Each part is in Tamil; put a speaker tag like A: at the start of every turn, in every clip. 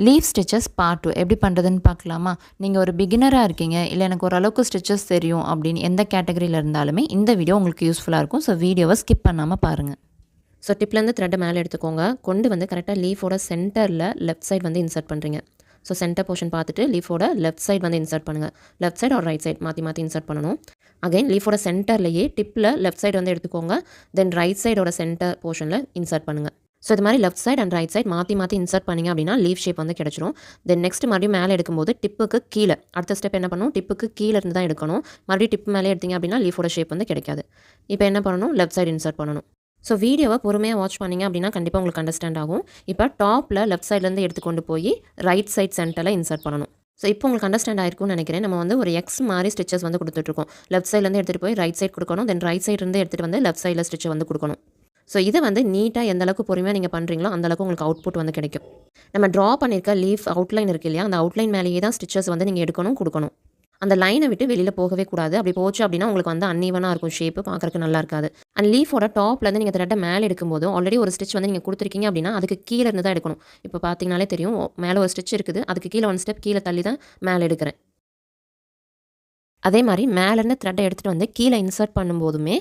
A: லீஃப் ஸ்டிச்சஸ் பார்ட் 2 எப்படி பண்ணுறதுன்னு பார்க்கலாமா? நீங்கள் ஒரு பிகினராக இருக்கீங்க, இல்லை எனக்கு ஓரளவுக்கு ஸ்டிச்சஸ் தெரியும் அப்படின்னு எந்த கேட்டகரியில் இருந்தாலுமே இந்த வீடியோ உங்களுக்கு யூஸ்ஃபுல்லாக இருக்கும். ஸோ வீடியோவை ஸ்கிப் பண்ணாமல் பாருங்கள்.
B: ஸோ டிப்லேருந்து த்ரெட்டை மேலே எடுத்துக்கோங்க. கொண்டு வந்து கரெக்டாக லீஃபோட சென்டரில் லெஃப்ட் சைட் வந்து இன்சர்ட் பண்ணுறீங்க. ஸோ சென்டர் போர்ஷன் பார்த்துட்டு லீஃபோட லெஃப்ட் சைட் வந்து இன்சர்ட் பண்ணுங்கள். லெஃப்ட் சைட் ஒரு ரைட் சைட் மாற்றி மாற்றி இன்சர்ட் பண்ணணும். அகைன் லீஃபோட சென்டர்லேயே டிப்பில் லெஃப்ட் சைடு வந்து எடுத்துக்கோங்க. தென் ரைட் சைடோட சென்டர் போர்ஷனில் இன்சர்ட் பண்ணுங்கள். ஸோ இது மாதிரி left side and right side மாற்றி மாற்றி இன்சர்ட் பண்ணிங்க அப்படின்னா லீஃப் ஷேப் வந்து கிடச்சிரும். தென் நெக்ஸ்ட் மறுபடியும் மேலே எடுக்கும்போது டிப்புக்கு கீழே அடுத்த ஸ்டெப் என்ன பண்ணணும், டிப்புக்கு கீழே இருந்து தான் எடுக்கணும். மறுபடியும் டிப் மேலே எடுத்தீங்க அப்படின்னா லீஃபோட ஷேப் வந்து கிடைக்காது. இப்போ என்ன பண்ணணும், லெஃப்ட் சைடு இன்சர்ட் பண்ணணும். ஸோ வீடியோவை பொறுமையாக வாட்ச் பண்ணிங்க அப்படின்னா கண்டிப்பாக உங்களுக்கு அண்டர்ஸ்டாண்ட் ஆகும். இப்போ டாப்பில் லெஃப்ட் சைட்லேருந்து எடுத்துக்கொண்டு போய் ரைட் சைட் சென்டரில் இன்சர்ட் பண்ணணும். ஸோ இப்போ உங்களுக்கு அண்டர்ஸ்டாண்ட் ஆயிருக்கும்னு நினைக்கிறேன். நம்ம வந்து ஒரு எக்ஸ் மாதிரி ஸ்டிச்சஸ் வந்து கொடுத்துட்ருக்கோம். லெஃப்ட் சைட்லேருந்து எடுத்துகிட்டு போய் ரைட் சைட் கொடுக்கணும். தென் ரைட் சைட்லேருந்து எடுத்துகிட்டு வந்து லெஃப்ட் சைடில் ஸ்டிச்சை வந்து கொடுக்கணும். ஸோ இதை வந்து நீட்டாக எந்த அளவுக்கு பொறுமையாக நீங்கள் பண்ணுறீங்களோ அந்தளவுக்கு உங்களுக்கு அவுட்புட் வந்து கிடைக்கும். நம்ம ட்ரா பண்ணியிருக்க லீஃப் அவுட்லைன் இருக்குது இல்லையா, அந்த அவுட்லைன் மேலேயே தான் ஸ்டிச்சஸ் வந்து நீங்கள் எடுக்கணும், கொடுக்கணும். அந்த லைனை விட்டு வெளியில் போகவே கூடாது. அப்படி போச்சு அப்படின்னா உங்களுக்கு வந்து அன்ஈவனாக இருக்கும், ஷேப்பு பார்க்குறதுக்கு நல்லா இருக்காது. அண்ட் லீஃபோட டாப்லேருந்து நீங்கள் த்ரெட்டை மேலே எடுக்கும்போது ஆல்ரெடி ஒரு ஸ்டிச் வந்து நீங்கள் கொடுத்துருக்கீங்க அப்படின்னா அதுக்கு கீழே இருந்து தான் எடுக்கணும். இப்போ பார்த்தீங்கனாலே தெரியும், மேலே ஒரு ஸ்டிச் இருக்குது, அதுக்கு கீழே ஒன் ஸ்டெப் கீழே தள்ளி தான் மேலே எடுக்கிறேன். அதே மாதிரி மேலேருந்து த்ரெட்டை எடுத்துகிட்டு வந்து கீழே இன்சர்ட் பண்ணும்போதுமே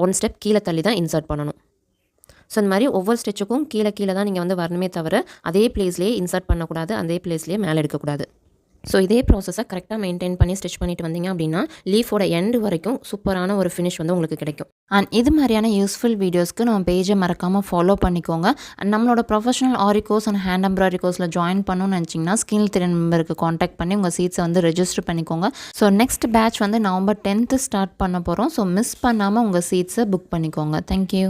B: ஒன் ஸ்டெப் கீழே தள்ளி தான் இன்சர்ட் பண்ணணும். ஸோ இந்த மாதிரி ஒவ்வொரு ஸ்டிச்சுக்கும் கீழே கீழே தான் நீங்கள் வந்து வரணுமே தவிர அதே பிளேஸ்லேயே இன்சர்ட் பண்ணக்கூடாது, அதே பிளேஸ்லேயே மேலே எடுக்கக்கூடாது. ஸோ இதே ப்ராசஸை கரெக்டாக மெயின்டைன் பண்ணி ஸ்டிச் பண்ணிட்டு வந்தீங்க அப்படின்னா லீஃபோட எண்டு வரைக்கும் சூப்பரான ஒரு ஃபினிஷ் வந்து உங்களுக்கு கிடைக்கும்.
A: அண்ட் இது மாதிரியான யூஸ்ஃபுல் வீடியோஸ்க்கு நம்ம பேஜை மறக்காமல் ஃபாலோ பண்ணிக்கோங்க. அண்ட் நம்மளோட professional aari course and hand embroidery கோர்ஸில் ஜாயின் பண்ணணும்னு நினச்சிங்கன்னா ஸ்கில் 3 நம்பருக்கு காண்டாக்ட் பண்ணி உங்கள் சீட்ஸை வந்து ரெஜிஸ்டர் பண்ணிக்கோங்க. ஸோ நெக்ஸ்ட் பேட்ச் வந்து November 10th ஸ்டார்ட் பண்ண போகிறோம். ஸோ மிஸ் பண்ணாமல் உங்கள் சீட்ஸை புக் பண்ணிக்கோங்க. தேங்க்யூ.